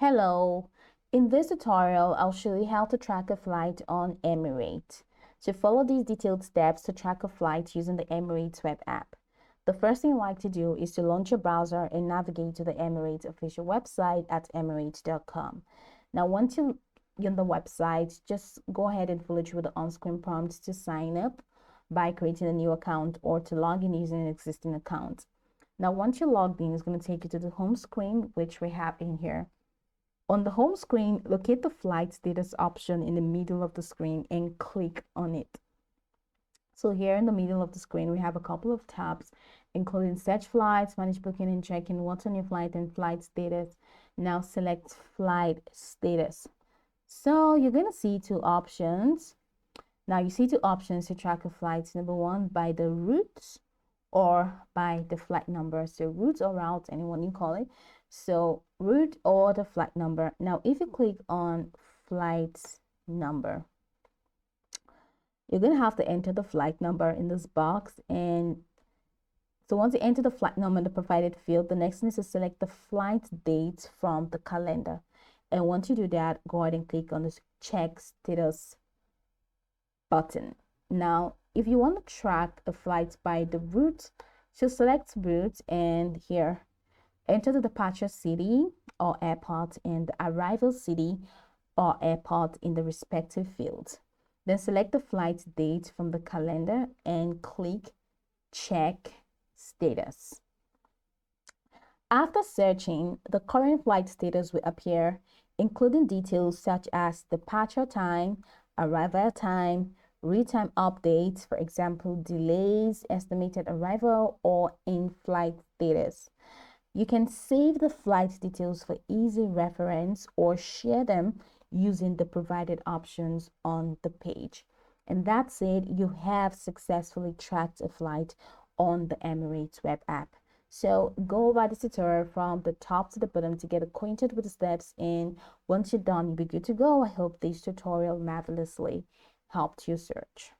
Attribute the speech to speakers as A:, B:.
A: Hello, in this tutorial, I'll show you how to track a flight on Emirates. So follow these detailed steps to track a flight using the Emirates web app. The first thing you like to do is to launch your browser and navigate to the Emirates official website at emirates.com. Now, once you're on the website, just go ahead and follow through the on-screen prompts to sign up by creating a new account or to log in using an existing account. Now, once you're logged in, it's going to take you to the home screen, which we have in here. On the home screen, locate the flight status option in the middle of the screen and click on it. So here in the middle of the screen, we have a couple of tabs, including search flights, manage booking and check-in, what's on your flight, and flight status. Now select flight status. So you're going to see two options. Now you see two options to track a flight. Number one, by the route or by the flight number. So route or route, anyone you call it. So route or the flight number. Now if you click on flight number, you're going to have to enter the flight number in this box. And so once you enter the flight number in the provided field, the next thing is to select the flight date from the calendar. And once you do that, go ahead and click on this check status button. Now if you want to track a flight by the route, so select route, and here enter the departure city or airport and the arrival city or airport in the respective field. Then select the flight date from the calendar and click check status. After searching, the current flight status will appear, including details such as departure time, arrival time, real-time updates, for example, delays, estimated arrival, or in-flight status. You can save the flight details for easy reference or share them using the provided options on the page. And that's it. You have successfully tracked a flight on the Emirates web app. So go over this tutorial from the top to the bottom to get acquainted with the steps, and once you're done, you'll be good to go. I hope this tutorial marvelously helped your search.